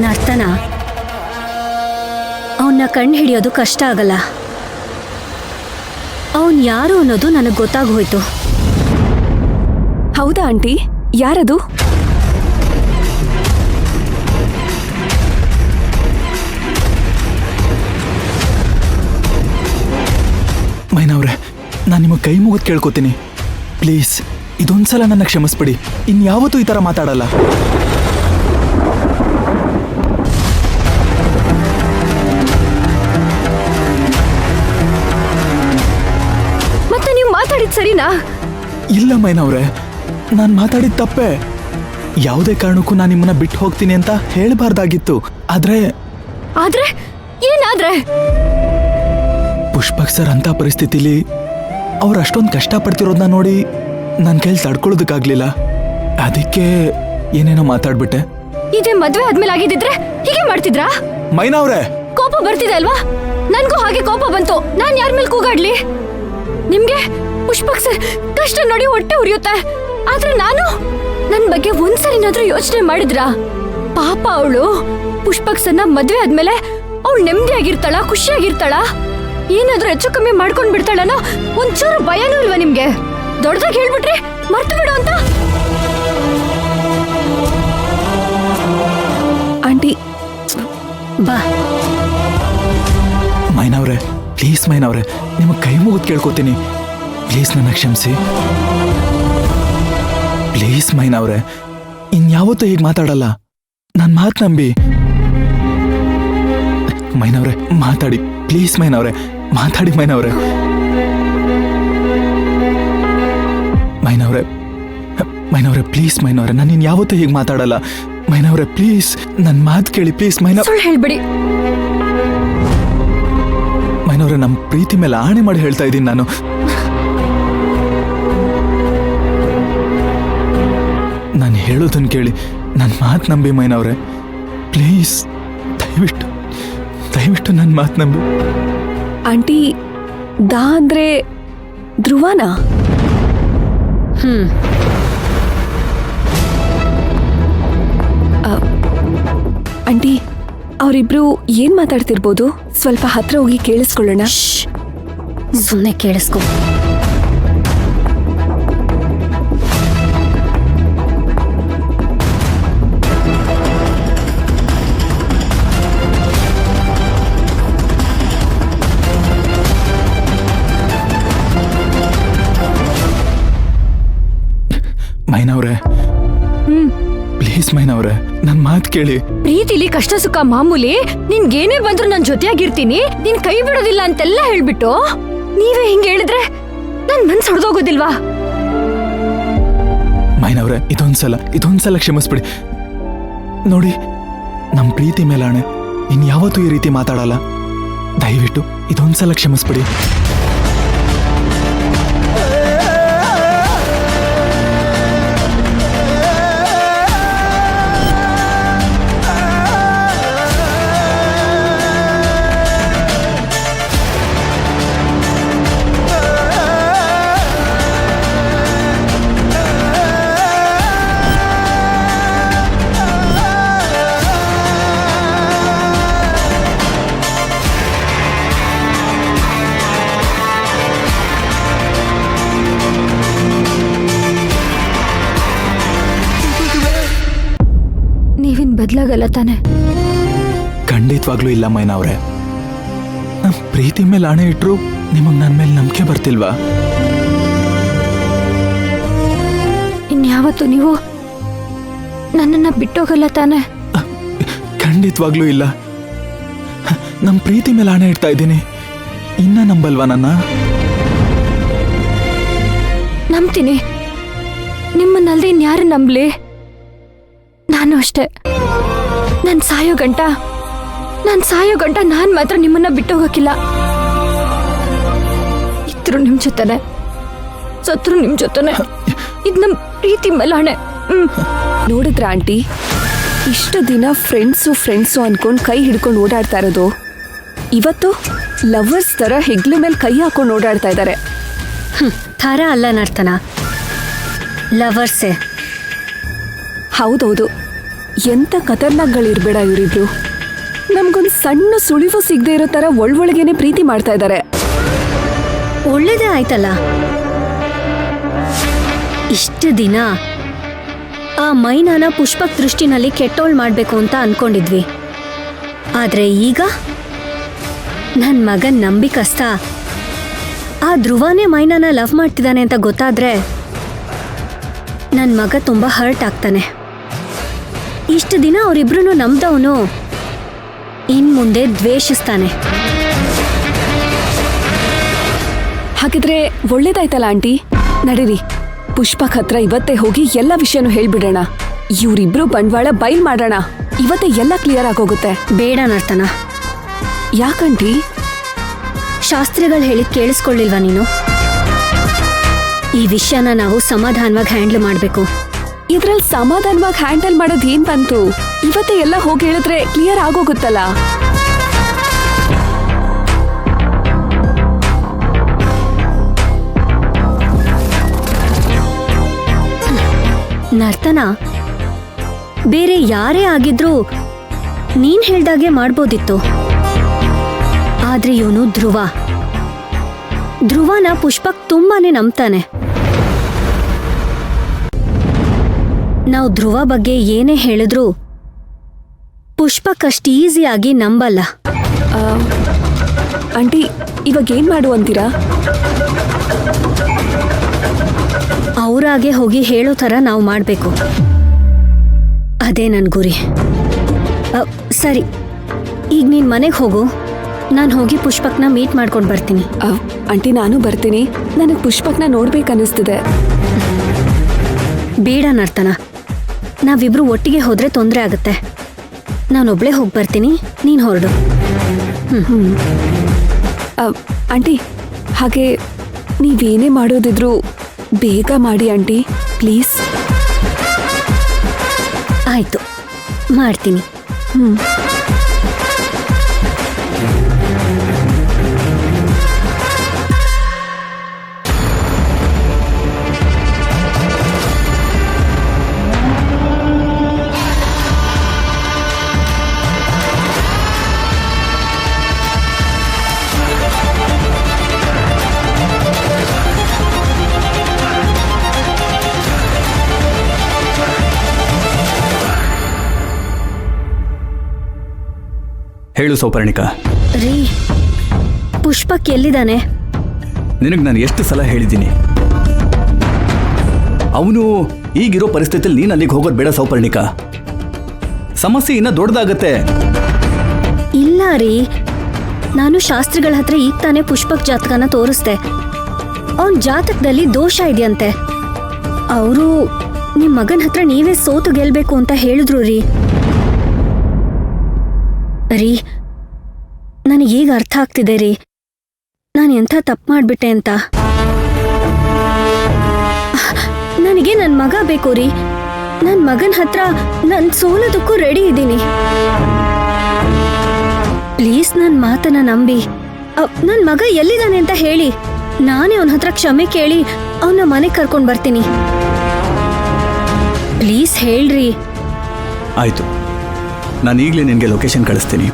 ನರ್ತನ ಅವನ್ನ ಕಂಡು ಹಿಡಿಯೋದು ಕಷ್ಟ ಆಗಲ್ಲ. ಅವನ್ ಯಾರು ಅನ್ನೋದು ನನಗೆ ಗೊತ್ತಾಗೋಯ್ತು. ಹೌದಾ ಆಂಟಿ? ಯಾರದು? ಮೈನವ್ರೆ, ನಾನು ನಿಮಗೆ ಕೈ ಮುಗಿದು ಕೇಳ್ಕೊತೀನಿ, ಪ್ಲೀಸ್ ಇದೊಂದ್ಸಲ ನನ್ನ ಕ್ಷಮಿಸ್ಬಿಡಿ. ಇನ್ಯಾವತ್ತೂ ಈ ಥರ ಮಾತಾಡಲ್ಲ. ಮತ್ತೆ ನೀವು ಮಾತಾಡಿದ್ ಸರಿನಾ? ಇಲ್ಲ ಮೈನವ್ರೆ, ನಾನು ಮಾತಾಡಿದ ತಪ್ಪೆ. ಯಾವುದೇ ಕಾರಣಕ್ಕೂ ನಾನು ನಿಮ್ಮನ್ನ ಬಿಟ್ಟು ಹೋಗ್ತೀನಿ ಅಂತ ಹೇಳಬಾರ್ದಾಗಿತ್ತು. ಆದ್ರೆ ಏನಾದ್ರೆ? ಪುಷ್ಪಕ್ ಸರ್ ಅಂತ ಪರಿಸ್ಥಿತಿಲಿ ಅವ್ರು ಅಷ್ಟೊಂದು ಕಷ್ಟಪಡ್ತಿರೋದನ್ನ ನೋಡಿ ನನ್ನ ಕೈಲಿ ತಡ್ಕೊಳ್ಳೋದಕ್ಕಾಗ್ಲಿಲ್ಲ. ಅದಕ್ಕೆ ಏನೇನೋ ಮಾತಾಡ್ಬಿಟ್ಟೆ. ಇದೇ ಮದ್ವೆ ಆದ್ಮೇಲೆ ಆಗಿದ್ದಿದ್ರೆ ಹೀಗೆ ಮಾಡ್ತಿದ್ರಾ? ಮೈನವ್ರೆ, ಕೋಪ ಬರ್ತಿದೆ ಅಲ್ವಾ? ನನ್ಗೂ ಹಾಗೆ ಕೋಪ ಬಂತು. ನಾನ್ ಯಾರ ಮೇಲೆ ಕೂಗಾಡ್ಲಿ? ನಿಮ್ಗೆ ಪುಷ್ಪಕ್ ಸರ್ ಕಷ್ಟ ನೋಡಿ ಹೊಟ್ಟೆ ಉರಿಯುತ್ತೆ. ಆದ್ರೆ ನಾನು ನನ್ ಬಗ್ಗೆ ಒಂದ್ಸರಿನಾದ್ರೂ ಯೋಚನೆ ಮಾಡಿದ್ರಾ? ಪಾಪ ಅವಳು ಪುಷ್ಪಕ್ ಸರ್ನ ಮದ್ವೆ ಆದ್ಮೇಲೆ ಅವಳು ನೆಮ್ಮದಿಯಾಗಿರ್ತಾಳ, ಖುಷಿಯಾಗಿರ್ತಾಳ? ಏನಾದ್ರೂ ಹೆಚ್ಚು ಕಮ್ಮಿ ಮಾಡ್ಕೊಂಡ್ ಬಿಡ್ತಾಳನೋ ಒಂಚೂರು ಭಯನೂ ಇಲ್ವಾ ನಿಮ್ಗೆ? ದೊಡ್ಡದಾಗಿ ಹೇಳ್ಬಿಟ್ರಿ ಮರ್ತು ಬಿಡು ಅಂತ. ಆಂಟಿ ಬಾ. ಮೈನವ್ರೆ ಪ್ಲೀಸ್, ಮೈನವ್ರೆ ನಿಮಗೆ ಕೈ ಮುಗಿದು ಕೇಳ್ಕೊತೀನಿ, ಪ್ಲೀಸ್ ನನ್ನ ಕ್ಷಮಿಸಿ. ಪ್ಲೀಸ್ ಮೈನವ್ರೆ, ಇನ್ಯಾವತ್ತೂ ಹೀಗೆ ಮಾತಾಡಲ್ಲ. ನನ್ನ ಮಾತು ನಂಬಿ. ಮೈನವ್ರೆ ಮಾತಾಡಿ, ಪ್ಲೀಸ್ ಮೈನವ್ರೆ ಮಾತಾಡಿ. ಮೈನವ್ರೆ ಮೈನವ್ರೆ ಮೈನವ್ರೆ ಪ್ಲೀಸ್ ಮೈನವ್ರೆ, ನಾನು ಇನ್ಯಾವತ್ತೂ ಹೀಗೆ ಮಾತಾಡಲ್ಲ. ಮೈನವ್ರೆ ಪ್ಲೀಸ್ ನನ್ನ ಮಾತು ಕೇಳಿ, ಪ್ಲೀಸ್. ಸುಳ್ಳು ಹೇಳ್ಬಿಡಿ ಮೈನವ್ರೆ, ನಮ್ಮ ಪ್ರೀತಿ ಮೇಲೆ ಆಣೆ ಮಾಡಿ ಹೇಳ್ತಾ ಇದ್ದೀನಿ ನಾನು. ನಾನು ಹೇಳೋದನ್ನು ಕೇಳಿ, ನನ್ನ ಮಾತು ನಂಬಿ ಮೈನವ್ರೆ ಪ್ಲೀಸ್. ದಯವಿಟ್ಟು ದಯವಿಟ್ಟು ನನ್ನ ಮಾತು ನಂಬಿ. ಆಂಟಿ, ದಾ ಅಂದ್ರೆ ಧ್ರುವನಾ? ಆಂಟಿ, ಅವರಿಬ್ರು ಏನ್ ಮಾತಾಡ್ತಿರ್ಬೋದು? ಸ್ವಲ್ಪ ಹತ್ರ ಹೋಗಿ ಕೇಳಿಸ್ಕೊಳ್ಳೋಣ. ಸುಮ್ಮನೆ ಕೇಳಿಸ್ಕೊ. ಮೈನವ್ರೆ ಪ್ಲೀಸ್ ಮೈನವ್ರೆ ನನ್ನ ಮಾತು ಕೇಳಿ. ಪ್ರೀತಿಲಿ ಕಷ್ಟ ಸುಖ ಮಾಮೂಲಿ. ನಿನ್ಗೇನೇ ಬಂದ್ರು ನನ್ ಜೊತೆಯಾಗಿರ್ತೀನಿ, ನಿನ್ ಕೈ ಬಿಡೋದಿಲ್ಲ ಅಂತೆಲ್ಲ ಹೇಳ್ಬಿಟ್ಟು ನೀವೇ ಹಿಂಗೆ ಹೇಳಿದ್ರೆ ನನ್ ಮನ್ಸು ಹೊಡೆದೋಗೋದಿಲ್ವಾ? ಮೈನವ್ರೆ ಇದೊಂದ್ಸಲ ಕ್ಷಮಿಸ್ಬಿಡಿ. ನೋಡಿ, ನಮ್ಮ ಪ್ರೀತಿ ಮೇಲಾಣೆ ಇನ್ಯಾವತ್ತೂ ಈ ರೀತಿ ಮಾತಾಡಲ್ಲ. ದಯವಿಟ್ಟು ಇದೊಂದ್ಸಲ ಕ್ಷಮಿಸ್ಬಿಡಿ. ಬದಲಾಗಲ್ಲ ತಾನೆ? ಖಂಡಿತವಾಗ್ಲೂ ಇಲ್ಲ ಮೈನವ್ರೆ. ನಮ್ಮ ಪ್ರೀತಿ ಮೇಲೆ ಆಣೆ ಇಟ್ರು ನಿಮಗ್ ನನ್ನ ಮೇಲೆ ನಂಬಿಕೆ ಬರ್ತಿಲ್ವಾ? ಇನ್ಯಾವತ್ತು ನೀವು ನನ್ನನ್ನ ಬಿಟ್ಟೋಗಲ್ಲ ತಾನೆ? ಖಂಡಿತವಾಗ್ಲೂ ಇಲ್ಲ. ನಮ್ಮ ಪ್ರೀತಿ ಮೇಲೆ ಆಣೆ ಇಡ್ತಾ ಇದ್ದೀನಿ. ಇನ್ನ ನಂಬಲ್ವಾ ನನ್ನ? ನಂಬ್ತೀನಿ. ನಿಮ್ಮನ್ನಲ್ದೆ ಇನ್ಯಾರು ನಂಬ್ಲಿ? ನಾನು ಅಷ್ಟೇ. ನಾನು ಸಾಯೋ ಗಂಟ ನಾನ್ ಮಾತ್ರ ನಿಮ್ಮನ್ನ ಬಿಟ್ಟೋಗಕ್ಕಿಲ್ಲ. ಇದ್ರು ನಿಮ್ ಜೊತೆನೆ, ಸತ್ರು ನಿಮ್ ಜೊತೆನೆ. ಇದ್ ನಮ್ ಪ್ರೀತಿ ಮೇಲಾಣೆ. ನೋಡಿದ್ರ ಆಂಟಿ, ಇಷ್ಟು ದಿನ ಫ್ರೆಂಡ್ಸು ಅನ್ಕೊಂಡ್ ಕೈ ಹಿಡ್ಕೊಂಡು ಓಡಾಡ್ತಾ ಇರೋದು, ಇವತ್ತು ಲವರ್ಸ್ ತರ ಹೆಗ್ಲ ಮೇಲೆ ಕೈ ಹಾಕೊಂಡು ಓಡಾಡ್ತಾ ಇದ್ದಾರೆ. ಥರ ಅಲ್ಲ ನರ್ತನ, ಲವರ್ಸೇ. ಹೌದೌದು, ಎಂತ ಖತರ್ನಾಕ್ಗಳಿರ್ಬೇಡ ಇವರಿಬ್ರು. ನಮ್ಗೊಂದು ಸಣ್ಣ ಸುಳಿವು ಸಿಗದೆ ಇರೋ ತರ ಒಳೊಳಗೇನೆ ಪ್ರೀತಿ ಮಾಡ್ತಾ ಇದ್ದಾರೆ. ಒಳ್ಳೇದೇ ಆಯ್ತಲ್ಲ. ಇಷ್ಟು ದಿನ ಆ ಮೈನಾನ ಪುಷ್ಪಕ್ ದೃಷ್ಟಿನಲ್ಲಿ ಕೆಟ್ಟೋಳ್ ಮಾಡ್ಬೇಕು ಅಂತ ಅನ್ಕೊಂಡಿದ್ವಿ. ಆದ್ರೆ ಈಗ ನನ್ ಮಗನ್ ನಂಬಿಕಸ್ತ ಆ ಧ್ರುವನೇ ಮೈನಾನ ಲವ್ ಮಾಡ್ತಿದ್ದಾನೆ ಅಂತ ಗೊತ್ತಾದ್ರೆ ನನ್ ಮಗ ತುಂಬಾ ಹರ್ಟ್ ಆಗ್ತಾನೆ. ಇಷ್ಟು ದಿನ ಅವರಿಬ್ರು ನಂಬ್ದವನು ಇನ್ ಮುಂದೆ ದ್ವೇಷಿಸ್ತಾನೆ. ಹಾಗಿದ್ರೆ ಒಳ್ಳೇದಾಯ್ತಲ್ಲ ಆಂಟಿ. ನಡೀರಿ, ಪುಷ್ಪಕ್ ಹತ್ರ ಇವತ್ತೇ ಹೋಗಿ ಎಲ್ಲ ವಿಷಯನೂ ಹೇಳ್ಬಿಡೋಣ. ಇವ್ರಿಬ್ರು ಬಂಡವಾಳ ಬಯಲ್ ಮಾಡೋಣ. ಇವತ್ತೇ ಎಲ್ಲ ಕ್ಲಿಯರ್ ಆಗೋಗುತ್ತೆ. ಬೇಡ ನರ್ತನ. ಯಾಕಂಟಿ? ಶಾಸ್ತ್ರಿಗಳು ಹೇಳಿದ್ ಕೇಳಿಸ್ಕೊಳ್ಳಿಲ್ವಾ ನೀನು? ಈ ವಿಷಯನ ನಾವು ಸಮಾಧಾನವಾಗಿ ಹ್ಯಾಂಡಲ್ ಮಾಡ್ಬೇಕು. ಇದ್ರಲ್ಲಿ ಸಮಾಧಾನವಾಗಿ ಹ್ಯಾಂಡಲ್ ಮಾಡೋದು ಏನ್ ಬಂತು? ಇವತ್ತೇ ಎಲ್ಲ ಹೋಗಿ ಹೇಳಿದ್ರೆ ಕ್ಲಿಯರ್ ಆಗೋಗುತ್ತಲ್ಲ. ನರ್ತನ, ಬೇರೆ ಯಾರೇ ಆಗಿದ್ರೂ ನೀನ್ ಹೇಳ್ದಾಗೆ ಮಾಡ್ಬೋದಿತ್ತು. ಆದ್ರೆ ಇವನು ಧ್ರುವನ ಪುಷ್ಪಕ್ ತುಂಬಾನೇ ನಂಬ್ತಾನೆ. ನಾವು ಧ್ರುವ ಬಗ್ಗೆ ಏನೇ ಹೇಳಿದ್ರೂ ಪುಷ್ಪಕ್ ಅಷ್ಟು ಈಸಿಯಾಗಿ ನಂಬಲ್ಲ. ಆಂಟಿ, ಇವಾಗ ಏನ್ ಮಾಡು ಅಂತೀರಾ? ಅವರಾಗೆ ಹೋಗಿ ಹೇಳೋ ಥರ ನಾವು ಮಾಡಬೇಕು. ಅದೇ ನನ್ನ ಗುರಿ. ಸರಿ, ಈಗ ನೀನು ಮನೆಗೆ ಹೋಗು. ನಾನು ಹೋಗಿ ಪುಷ್ಪಕ್ನ ಮೀಟ್ ಮಾಡ್ಕೊಂಡು ಬರ್ತೀನಿ. ಆಂಟಿ, ನಾನು ಬರ್ತೀನಿ. ನನಗೆ ಪುಷ್ಪಕ್ನ ನೋಡ್ಬೇಕನ್ನಿಸ್ತಿದೆ. ಬೇಡ ನರ್ತನ, ನಾವಿಬ್ರು ಒಟ್ಟಿಗೆ ಹೋದ್ರೆ ತೊಂದರೆ ಆಗುತ್ತೆ. ನಾನೊಬ್ಳೇ ಹೋಗಿ ಬರ್ತೀನಿ, ನೀನು ಹೊರಡು. ಆಂಟಿ, ಹಾಗೆ ನೀವೇನೇ ಮಾಡೋದಿದ್ರು ಬೇಗ ಮಾಡಿ ಆಂಟಿ, ಪ್ಲೀಸ್. ಆಯ್ತು, ಮಾಡ್ತೀನಿ. ಹೇಳು ಸೌಪರ್ಣಿಕಾ. ರೀ, ಪುಷ್ಪಕ್ ಎಲ್ಲಿದ್ದಾನೆ? ನಿನಗೆ ನಾನು ಎಷ್ಟು ಸಲ ಹೇಳಿದ್ದೀನಿ, ಅವನು ಈಗಿರೋ ಪರಿಸ್ಥಿತಿಯಲ್ಲಿ ನೀನು ಅಲ್ಲಿಗೆ ಹೋಗೋದು ಬೇಡ ಸೌಪರ್ಣಿಕಾ. ಸಮಸ್ಯೆ ಇನ್ನ ದೊಡ್ಡದಾಗತ್ತೆ. ಇಲ್ಲ ರೀ, ನಾನು ಶಾಸ್ತ್ರಿಗಳ ಹತ್ರ ಈಗ ತಾನೇ ಪುಷ್ಪಕ್ ಜಾತಕನ ತೋರಿಸ್ದೆ. ಅವನ್ ಜಾತಕದಲ್ಲಿ ದೋಷ ಇದೆಯಂತೆ. ಅವರು ನಿಮ್ಮ ಮಗನ ಹತ್ರ ನೀವೇ ಸೋತು ಗೆಲ್ಬೇಕು ಅಂತ ಹೇಳಿದ್ರು ರೀ. ರೀ, ನನಗೀಗ ಅರ್ಥ ಆಗ್ತಿದೆ ರೀ, ನಾನು ಎಂಥ ತಪ್ಪು ಮಾಡಿಬಿಟ್ಟೆ ಅಂತ. ನನಗೆ ನನ್ನ ಮಗ ಬೇಕು ರೀ. ನನ್ನ ಮಗನ ಹತ್ರ ನಾನು ಸೋಲೋದಕ್ಕೂ ರೆಡಿ ಇದ್ದೀನಿ. ಪ್ಲೀಸ್ ನನ್ನ ಮಾತನ್ನ ನಂಬಿ. ನನ್ನ ಮಗ ಎಲ್ಲಿದ್ದಾನೆ ಅಂತ ಹೇಳಿ, ನಾನೇ ಅವನ ಹತ್ರ ಕ್ಷಮೆ ಕೇಳಿ ಅವನ ಮನೆಗೆ ಕರ್ಕೊಂಡು ಬರ್ತೀನಿ. ಪ್ಲೀಸ್ ಹೇಳ್ರಿ. ಆಯ್ತು, ನಾನು ಈಗಲೇ ನಿನಗೆ ಲೊಕೇಶನ್ ಕಳಿಸ್ತೀನಿ.